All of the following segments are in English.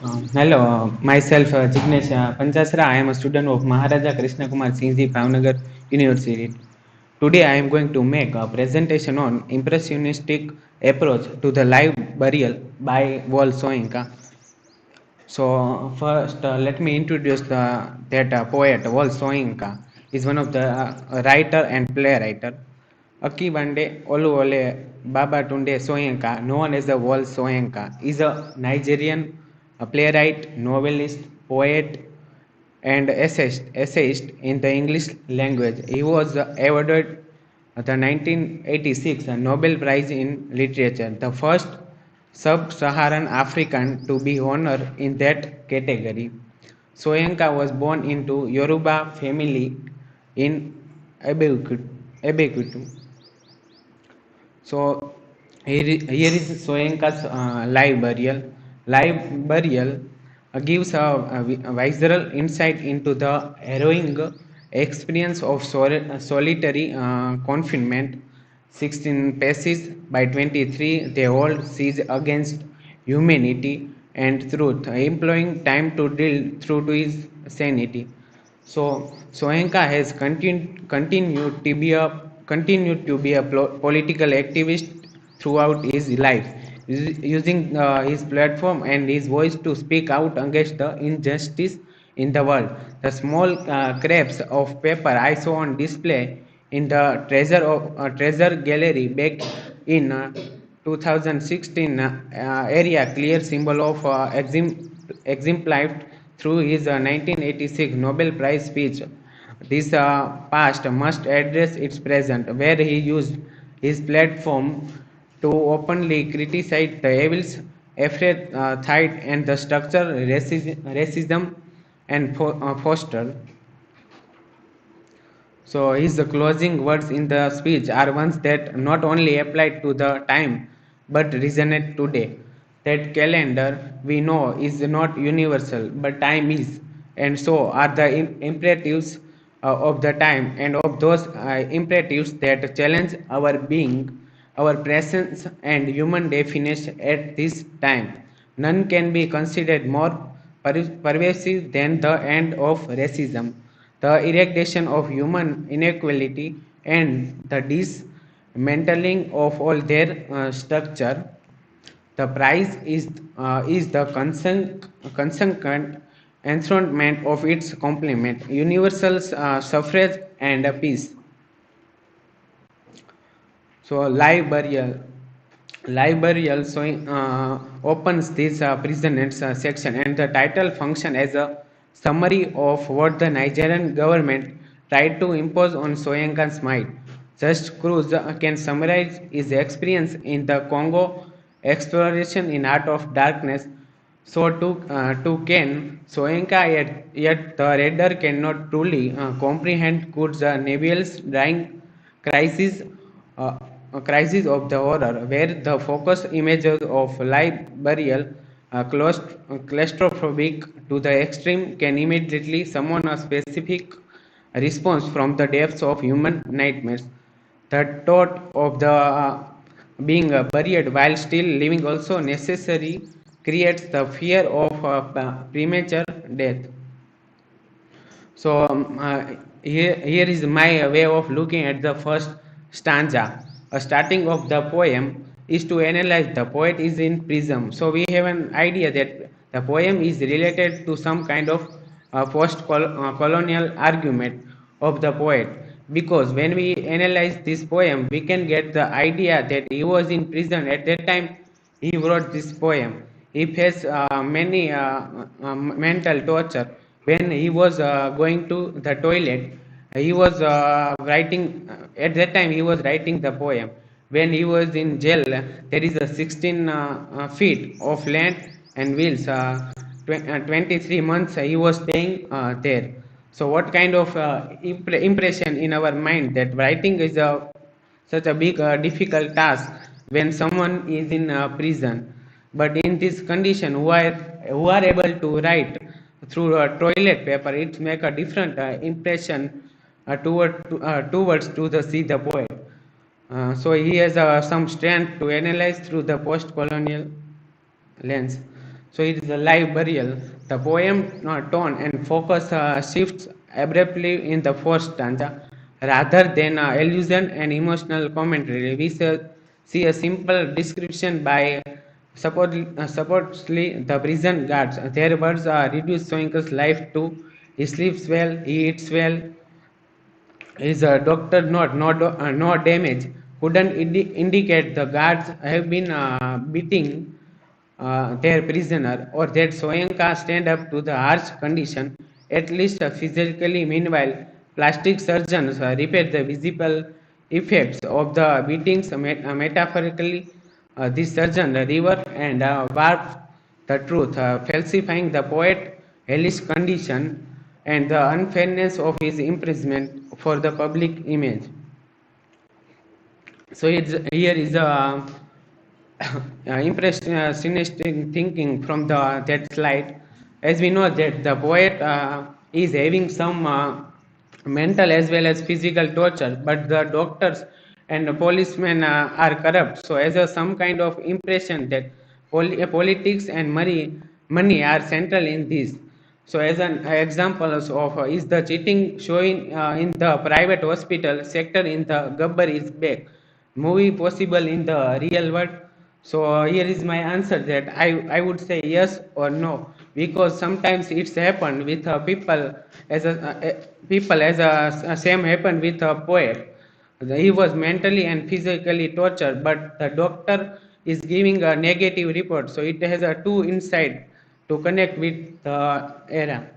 Hello, myself Jignesh Panchasra. I am a student of Maharaja Krishna Kumar Singhji Bhavnagar University. Today I am going to make a presentation on impressionistic approach to the live burial by Wole Soyinka. So first, let me introduce that poet Wole Soyinka is one of the writer and playwright. Akibande Oluwole Babatunde Soyinka, known as the Wole Soyinka, is a Nigerian playwright, novelist, poet, and essayist in the English language. He was awarded the 1986 Nobel Prize in Literature, the first sub-Saharan African to be honored in that category. Soyinka was born into Yoruba family in Abeokuta. So here is Soyinka's live burial. Live burial gives a visceral insight into the harrowing experience of solitary confinement. 16 paces by 23, they hold siege against humanity and truth, employing time to deal through to his sanity. So Soyinka has continued to be a political activist throughout his life, using his platform and his voice to speak out against the injustice in the world. The small scraps of paper I saw on display in the treasure gallery back in 2016 area clear symbol of exemplified through his 1986 Nobel Prize speech. This past must address its present, where he used his platform to openly criticize the evils, apartheid, and the structural racism and foster. So his closing words in the speech are ones that not only apply to the time but resonate today. That calendar we know is not universal, but time is, and so are the imperatives of the time and of those imperatives that challenge our being, our presence, and human definition at this time. None can be considered more pervasive than the end of racism, the eradication of human inequality, and the dismantling of all their structure. The prize is the consequent enthronement of its complement, universal suffrage and peace. So live burial showing, opens this prisoners section, and the title function as a summary of what the Nigerian government tried to impose on Soyinka's mind. Just Cruz can summarize his experience in the Congo exploration in Art of Darkness. So to Ken Soyinka, yet the reader cannot truly comprehend could the Nebul's dying crisis uh, a crisis of the horror, where the focus images of live burial, claustrophobic to the extreme, can immediately summon a specific response from the depths of human nightmares. The thought of the being buried while still living also necessary creates the fear of premature death. So here is my way of looking at the first stanza. A starting of the poem is to analyze the poet is in prison. So we have an idea that the poem is related to some kind of post-colonial argument of the poet. Because when we analyze this poem, we can get the idea that he was in prison at that time he wrote this poem. He faced many mental torture when he was going to the toilet. He was writing at that time. He was writing the poem. When he was in jail, there is a 16 feet of land and wheels. 23 months he was staying there. So, what kind of impression in our mind that writing is a such a big difficult task when someone is in prison, but in this condition who are able to write through toilet paper, it make a different impression towards to the see the poet. So he has some strength to analyze through the post colonial lens. So it is a live burial. The poem tone and focus shifts abruptly in the fourth stanza. Rather than allusion and emotional commentary, we see a simple description by supposedly the prison guards. Their words reduce Soyinka's life to he sleeps well, he eats well, is a doctor not no damage couldn't indicate the guards have been beating their prisoner or that Soyinka stand up to the harsh condition at least physically. Meanwhile, plastic surgeons repair the visible effects of the beatings. Metaphorically, this surgeon revert and warp the truth, falsifying the poet's hellish condition and the unfairness of his imprisonment for the public image. So here is a impressionist thinking from that slide. As we know that the poet is having some mental as well as physical torture, but the doctors and the policemen are corrupt. So as a some kind of impression that politics and money are central in this. So as an example of is the cheating showing in the private hospital sector in the Gabbar is back movie possible in the real world? So here is my answer that I would say yes or no, because sometimes it's happened with people as a same happened with a poet. He was mentally and physically tortured, but the doctor is giving a negative report. So it has a two inside to connect with the era.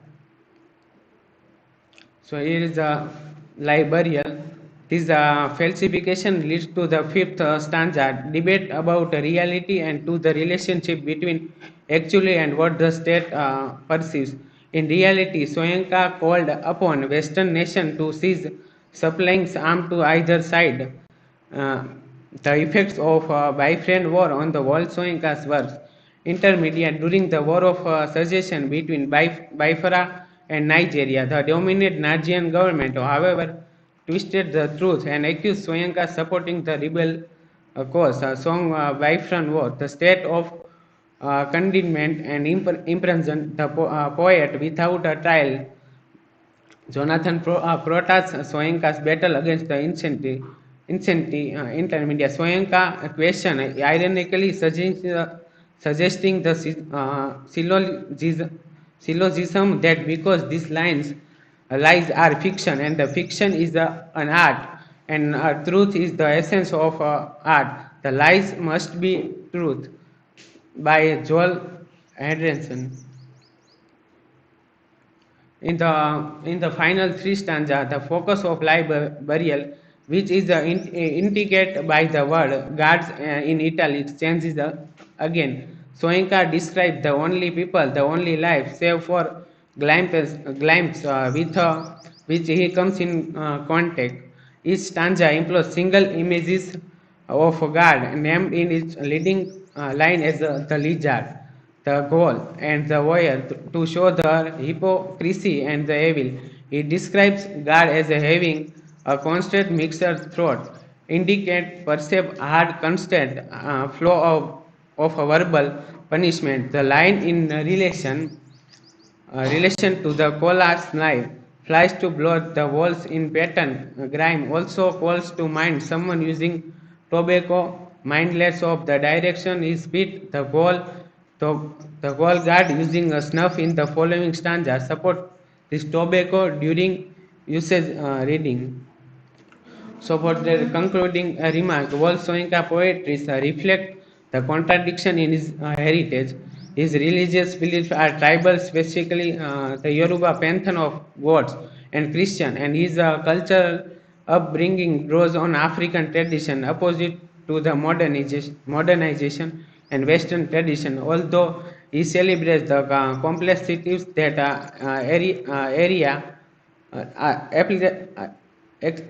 So here is a live burial. This falsification leads to the fifth stanza, debate about reality and to the relationship between actually and what the state perceives. In reality, Soyinka called upon Western nation to cease supplying arms to either side. Uh, the effects of Biafran War on the Wole Soyinka's works. Intermediate during the War of Secession between Biafra and Nigeria, the dominant Nigerian government, however, twisted the truth and accused Soyinka supporting the rebel cause. Song Biafran War, the state of condemned and imprisoned the poet without a trial. Jonathan Protas Soyinka's battle against the intermedia. Soyinka question ironically suggesting the syllogism that because these lies are fiction and the fiction is an art and truth is the essence of art, the lies must be truth by Joel Henderson. In the final three stanza, the focus of live burial, which is indicated by the word guards in italics, changes again. Soyinka describes the only people, the only life, save for glimpse with which he comes in contact. Each stanza employs single images of a god named in its leading line as the lizard, the goal, and the warrior to show the hypocrisy and the evil. He describes God as having a constant mixer throat, indicate perceive hard constant flow of a verbal punishment. The line in relation to the Colas knife flies to blot the walls in pattern. Grime also calls to mind someone using tobacco, mindless of the direction is beat. The, the goal guard using a snuff in the following stanza support this tobacco during usage reading. So for the concluding remark, Wole Soyinka poetry reflect the contradiction in his heritage. His religious beliefs are tribal, specifically the Yoruba pantheon of gods and Christian, and his cultural upbringing draws on African tradition, opposite to the modernization and Western tradition. Although he celebrates the complexities that area ex-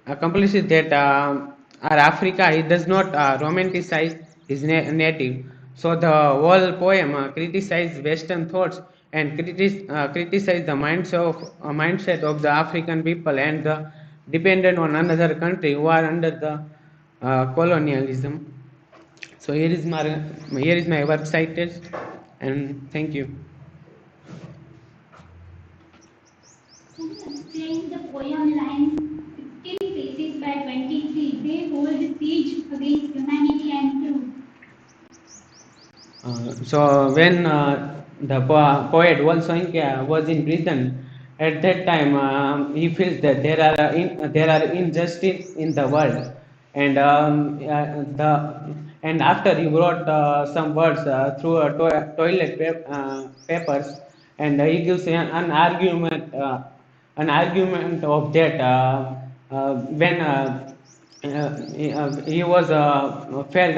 accomplishes that are Africa, he does not romanticize his native. So the whole poem criticizes Western thoughts and criticize the mindset of the African people and the dependent on another country who are under the colonialism. So here is my work cited. And thank you. Can you explain the poem lines 15 faces by 23? They hold siege against humanity and truth. So when the poet Wole Soyinka was in prison, at that time he feels that there are injustice in the world, and after he wrote some words through papers, and he gives an argument of that when he was felt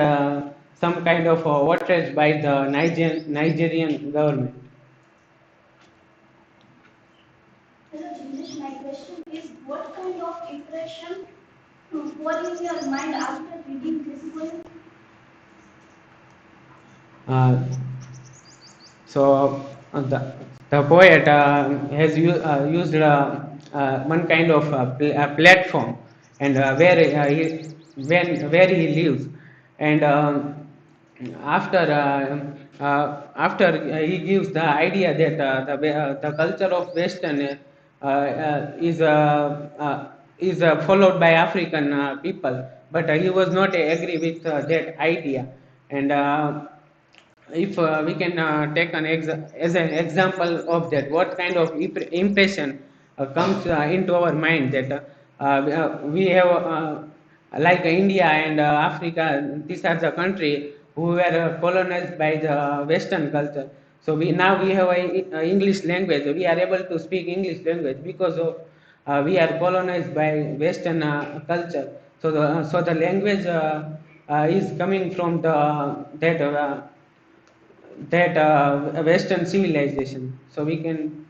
some kind of outrage by the Nigerian government. Hello, Jignesh. My question is what kind of impression were in your mind after reading this poem? Uh, So the poet used one kind of platform, and where he lives, and after he gives the idea that the culture of Western is followed by African people, but he was not agree with that idea, and if we can take as an example of that, what kind of impression comes into our mind that we have like India and Africa, these are the country who were colonized by the Western culture. So we have a English language, we are able to speak English language because of we are colonized by Western culture. So the language is coming from the that Western civilization. So we can.